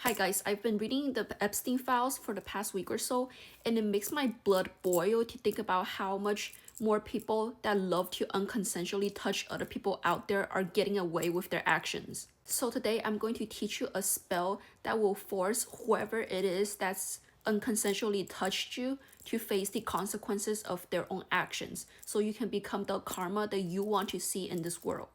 Hi guys, I've been reading the Epstein files for the past week or so, and it makes my blood boil to think about how much more people that love to unconsensually touch other people out there are getting away with their actions. So today I'm going to teach you a spell that will force whoever it is that's unconsensually touched you to face the consequences of their own actions, so you can become the karma that you want to see in this world.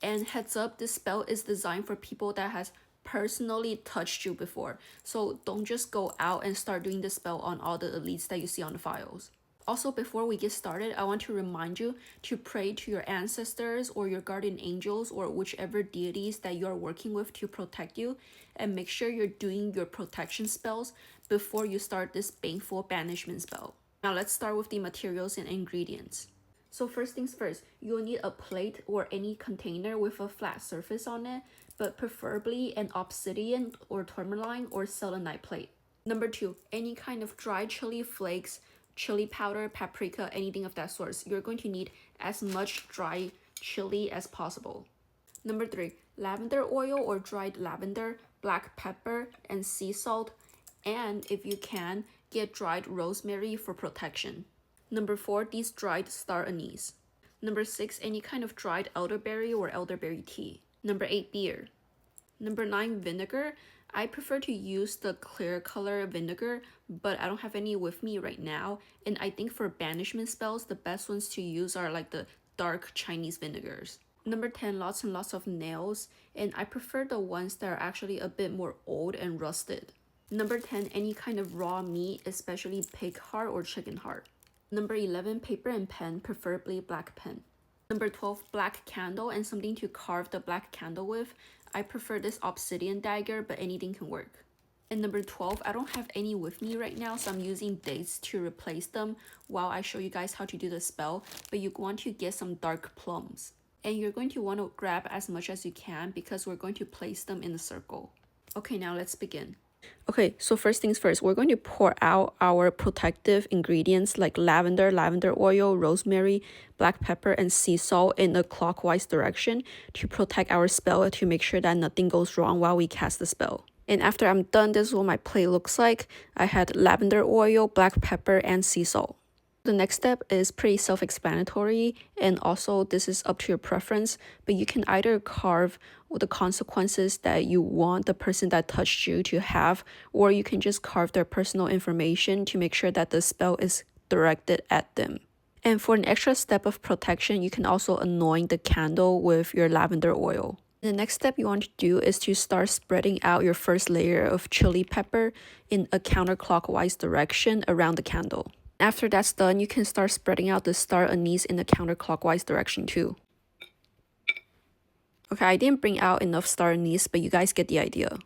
And heads up, this spell is designed for people that has personally touched you before. So don't just go out and start doing this spell on all the elites that you see on the files. Also, before we get started, I want to remind you to pray to your ancestors or your guardian angels or whichever deities that you are working with to protect you, and make sure you're doing your protection spells before you start this baneful banishment spell. Now let's start with the materials and ingredients. So first things first, you'll need a plate or any container with a flat surface on it, but preferably an obsidian or tourmaline or selenite plate. Number 2, any kind of dry chili flakes, chili powder, paprika, anything of that sort. You're going to need as much dry chili as possible. Number 3, lavender oil or dried lavender, black pepper, and sea salt, and if you can, get dried rosemary for protection. Number 4, these dried star anise. Number 6, any kind of dried elderberry or elderberry tea. Number 8, beer. Number 9, vinegar. I prefer to use the clear color vinegar, but I don't have any with me right now. And I think for banishment spells, the best ones to use are like the dark Chinese vinegars. Number 10, lots and lots of nails, and I prefer the ones that are actually a bit more old and rusted. Number 10, any kind of raw meat, especially pig heart or chicken heart. Number 11, paper and pen, preferably black pen. Number 12, black candle and something to carve the black candle with. I prefer this obsidian dagger, but anything can work. And number 12, I don't have any with me right now, so I'm using dates to replace them while I show you guys how to do the spell, but you want to get some dark plums. And you're going to want to grab as much as you can because we're going to place them in a circle. Okay, now let's begin. Okay, so first things first, we're going to pour out our protective ingredients like lavender oil, rosemary, black pepper, and sea salt in a clockwise direction to protect our spell, to make sure that nothing goes wrong while we cast the spell. And after I'm done, this is what my plate looks like. I had lavender oil, black pepper, and sea salt. The next step is pretty self-explanatory, and also this is up to your preference, but you can either carve the consequences that you want the person that touched you to have, or you can just carve their personal information to make sure that the spell is directed at them. And for an extra step of protection, you can also anoint the candle with your lavender oil. The next step you want to do is to start spreading out your first layer of chili pepper in a counterclockwise direction around the candle. After that's done, you can start spreading out the star anise in a counterclockwise direction too. Okay, I didn't bring out enough star anise, but you guys get the idea.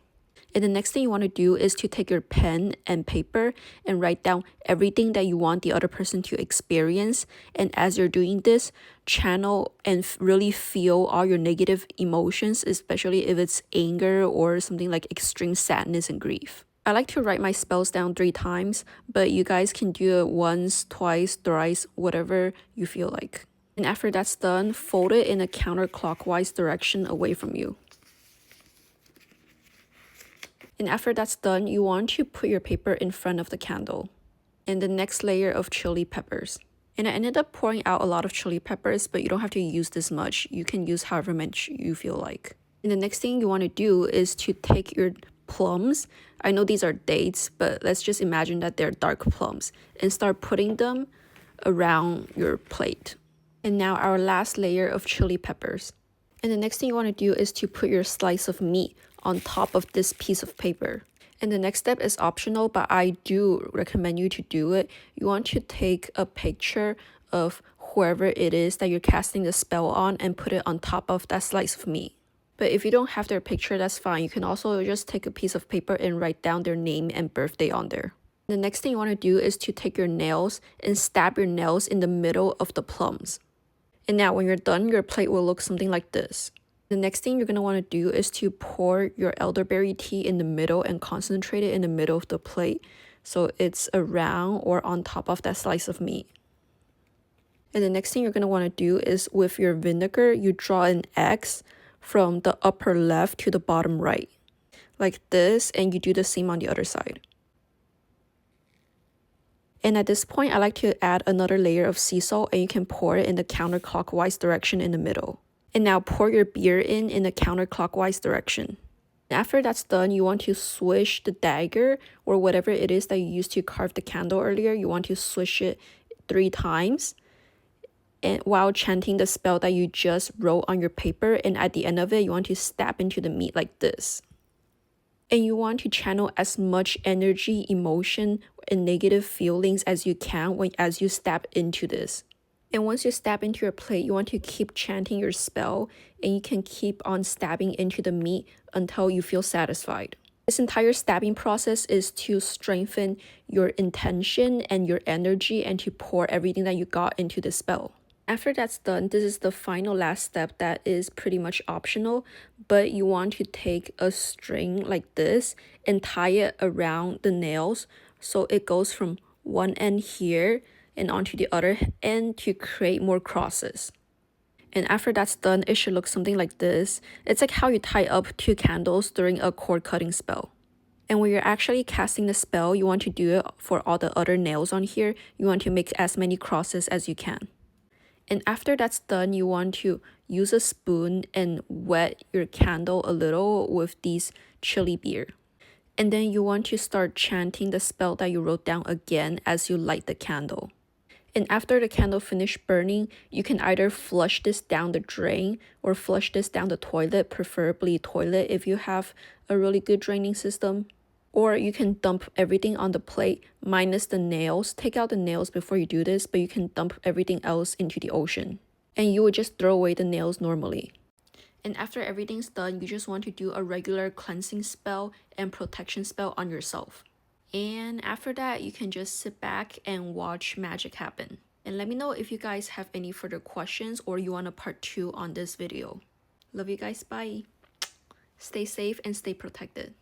And the next thing you want to do is to take your pen and paper and write down everything that you want the other person to experience. And as you're doing this, channel and really feel all your negative emotions, especially if it's anger or something like extreme sadness and grief. I like to write my spells down 3 times, but you guys can do it once, twice, thrice, whatever you feel like. And after that's done, fold it in a counterclockwise direction away from you. And after that's done, you want to put your paper in front of the candle. And the next layer of chili peppers. And I ended up pouring out a lot of chili peppers, but you don't have to use this much. You can use however much you feel like. And the next thing you want to do is to take your plums. I know these are dates, but let's just imagine that they're dark plums, and start putting them around your plate. And now our last layer of chili peppers. And the next thing you want to do is to put your slice of meat on top of this piece of paper. And the next step is optional, but I do recommend you to do it. You want to take a picture of whoever it is that you're casting the spell on and put it on top of that slice of meat. But if you don't have their picture, that's fine. You can also just take a piece of paper and write down their name and birthday on there. The next thing you want to do is to take your nails and stab your nails in the middle of the plums. And now when you're done, your plate will look something like this. The next thing you're going to want to do is to pour your elderberry tea in the middle and concentrate it in the middle of the plate, so it's around or on top of that slice of meat. And the next thing you're going to want to do is with your vinegar, you draw an X from the upper left to the bottom right. like this, and you do the same on the other side. And at this point, I like to add another layer of sea salt, and you can pour it in the counterclockwise direction in the middle. And now pour your beer in the counterclockwise direction. After that's done, you want to swish the dagger or whatever it is that you used to carve the candle earlier. You want to swish it 3 times, and while chanting the spell that you just wrote on your paper. And at the end of it, you want to stab into the meat like this. And you want to channel as much energy, emotion, and negative feelings as you can as you stab into this. And once you stab into your plate, you want to keep chanting your spell, and you can keep on stabbing into the meat until you feel satisfied. This entire stabbing process is to strengthen your intention and your energy and to pour everything that you got into the spell. After that's done, this is the final last step that is pretty much optional, but you want to take a string like this and tie it around the nails so it goes from one end here and onto the other end to create more crosses. And after that's done, it should look something like this. It's like how you tie up 2 candles during a cord cutting spell. And when you're actually casting the spell, you want to do it for all the other nails on here. You want to make as many crosses as you can. And after that's done, you want to use a spoon and wet your candle a little with these chili beer. And then you want to start chanting the spell that you wrote down again as you light the candle. And after the candle finished burning, you can either flush this down the drain or flush this down the toilet, preferably toilet if you have a really good draining system. Or you can dump everything on the plate minus the nails. Take out the nails before you do this, but you can dump everything else into the ocean. And you would just throw away the nails normally. And after everything's done, you just want to do a regular cleansing spell and protection spell on yourself. And after that, you can just sit back and watch magic happen. And let me know if you guys have any further questions or you want a part 2 on this video. Love you guys, bye. Stay safe and stay protected.